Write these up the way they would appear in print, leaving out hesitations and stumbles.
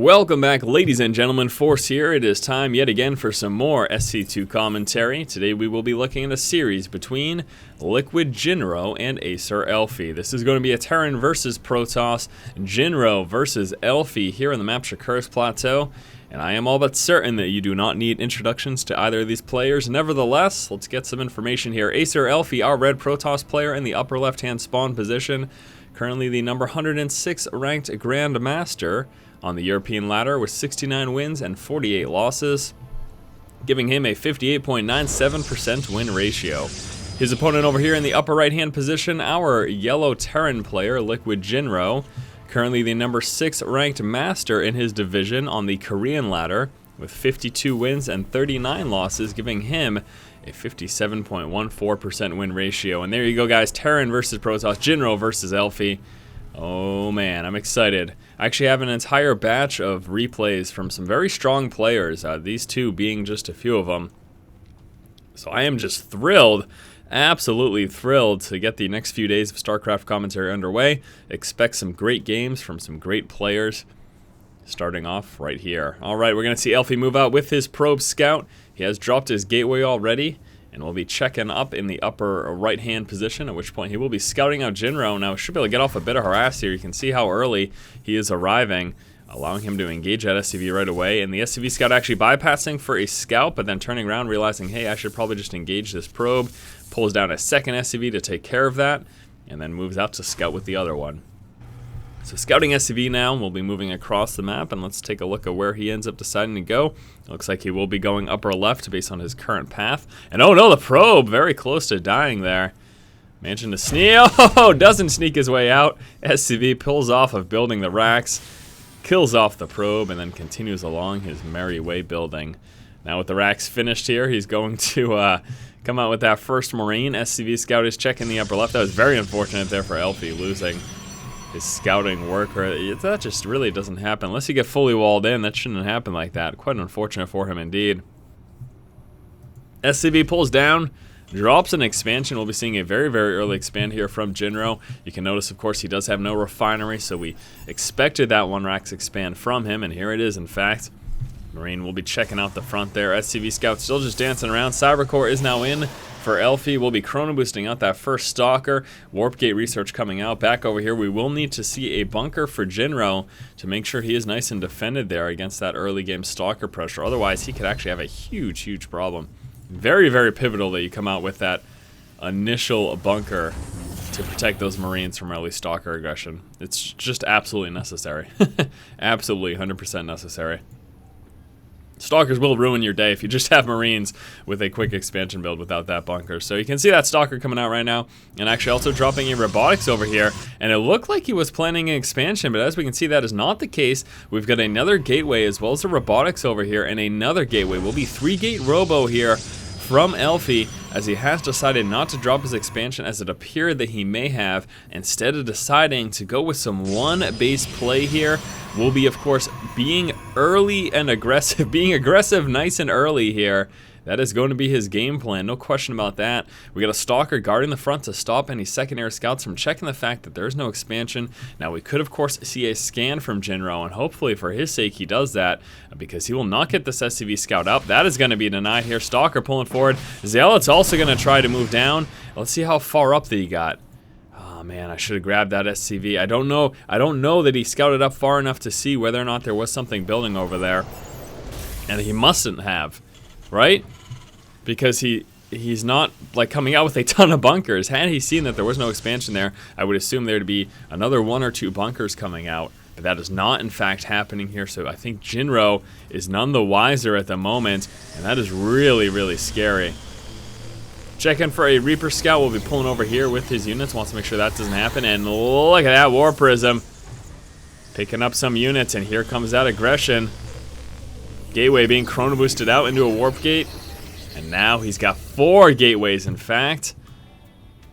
Welcome back, ladies and gentlemen. Force here. It is time yet again for some more SC2 commentary. Today we will be looking at a series between Liquid Jinro and Acer Elfi. This is going to be a Terran versus Protoss, Jinro versus Elfi here on the map Shakur's Plateau. And I am all but certain that you do not need introductions to either of these players. Nevertheless, let's get some information here. Acer Elfi, our red Protoss player in the upper left-hand spawn position. Currently the number 106 ranked Grandmaster on the European ladder with 69 wins and 48 losses, giving him a 58.97% win ratio. His opponent over here in the upper right-hand position, our yellow Terran player, Liquid Jinro, currently the number 6 ranked master in his division on the Korean ladder with 52 wins and 39 losses, giving him a 57.14% win ratio. And there you go, guys. Terran versus Protoss, Jinro versus Elfi. Oh man, I'm excited. I actually have an entire batch of replays from some very strong players, these two being just a few of them. So I am just thrilled, absolutely thrilled to get the next few days of StarCraft commentary underway. Expect some great games from some great players, starting off right here. Alright, we're going to see Elfi move out with his probe scout. He has dropped his gateway already, and we'll be checking up in the upper right-hand position, at which point he will be scouting out Jinro. Now, should be able to get off a bit of harass here. You can see how early he is arriving, allowing him to engage that SCV right away. And the SCV scout actually bypassing for a scout, but then turning around, realizing, hey, I should probably just engage this probe. Pulls down a second SCV to take care of that, and then moves out to scout with the other one. So scouting SCV now, we'll be moving across the map, and let's take a look at where he ends up deciding to go. It looks like he will be going upper left based on his current path. And oh no, the probe, very close to dying there. Managing to sneak, oh, doesn't sneak his way out. SCV pulls off of building the racks, kills off the probe, and then continues along his merry way building. Now with the racks finished here, he's going to come out with that first Marine. SCV scout is checking the upper left. That was very unfortunate there for Elfi, losing his scouting work. That just really doesn't happen unless you get fully walled in. That shouldn't happen like that. Quite unfortunate for him indeed. SCV pulls down, drops an expansion. We'll be seeing a very, very early expand here from Jinro. You can notice, of course, he does have no refinery, so we expected that one racks expand from him, and here it is, in fact. Marine will be checking out the front there. SCV scout still just dancing around. Cybercore is now in for Elfi. We'll be chrono boosting out that first stalker. Warp gate research coming out. Back over here, we will need to see a bunker for Jinro to make sure he is nice and defended there against that early game stalker pressure. Otherwise, he could actually have a huge, huge problem. Very, very pivotal that you come out with that initial bunker to protect those Marines from early stalker aggression. It's just absolutely necessary. Absolutely 100% necessary. Stalkers will ruin your day if you just have Marines with a quick expansion build without that bunker. So you can see that Stalker coming out right now, and actually also dropping a Robotics over here. And it looked like he was planning an expansion, but as we can see, that is not the case. We've got another gateway as well as a Robotics over here, and another gateway. Will be 3-gate Robo here from Elfi, as he has decided not to drop his expansion as it appeared that he may have. Instead of deciding to go with some one-base play here, will be, of course, being early and aggressive, being aggressive nice and early here. That is going to be his game plan, no question about that. We got a Stalker guarding the front to stop any secondary scouts from checking the fact that there's no expansion. Now, we could, of course, see a scan from Jinro, and hopefully for his sake he does that, because he will not get this SCV scout up. That is going to be denied here. Stalker pulling forward. Zealot's also going to try to move down. Let's see how far up that he got. Oh man, I should have grabbed that SCV. I don't know that he scouted up far enough to see whether or not there was something building over there. And he mustn't have, right? Because he's not like coming out with a ton of bunkers. Had he seen that there was no expansion there, I would assume there to be another 1 or 2 bunkers coming out. But that is not in fact happening here. So I think Jinro is none the wiser at the moment, and that is really, really scary. Checking for a Reaper Scout. We'll be pulling over here with his units. Wants to make sure that doesn't happen. And look at that War Prism. Picking up some units, and here comes that aggression. Gateway being chrono boosted out into a Warp Gate. And now he's got 4 gateways, in fact.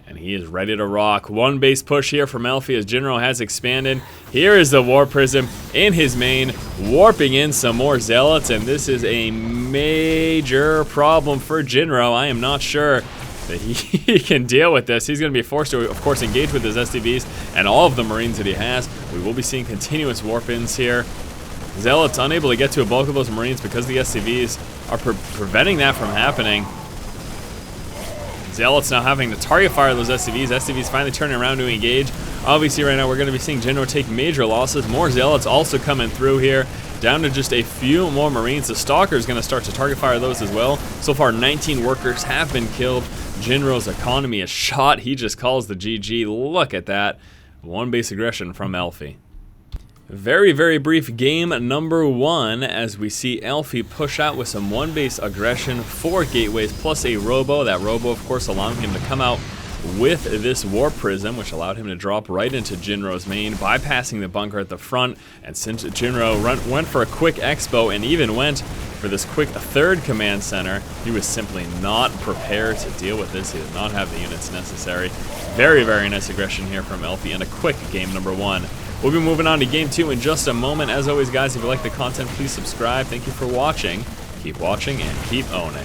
And he is ready to rock. 1 base push here from Elfi as Jinro has expanded. Here is the War Prism in his main, warping in some more Zealots, and this is a major problem for Jinro. I am not sure that he can deal with this. He's going to be forced to, of course, engage with his SCVs and all of the Marines that he has. We will be seeing continuous warp-ins here. Zealots unable to get to a bulk of those Marines because the SCVs are preventing that from happening. Zealots now having to target fire those SCVs. SCVs finally turning around to engage. Obviously right now we're going to be seeing Jinro take major losses. More Zealots also coming through here. Down to just a few more Marines. The Stalker is going to start to target fire those as well. So far 19 workers have been killed. Jinro's economy is shot. He just calls the GG. Look at that. One base aggression from Elfi. Very, very brief game number 1 as we see Elfi push out with some one base aggression, 4 gateways plus a robo. That robo, of course, allowing him to come out with this Warp Prism, which allowed him to drop right into Jinro's main, bypassing the bunker at the front. And since Jinro went for a quick expo and even went for this quick 3rd command center, he was simply not prepared to deal with this. He did not have the units necessary. Very, very nice aggression here from Elfi and a quick game number 1. We'll be moving on to game 2 in just a moment. As always, guys, if you like the content, please subscribe. Thank you for watching. Keep watching and keep owning.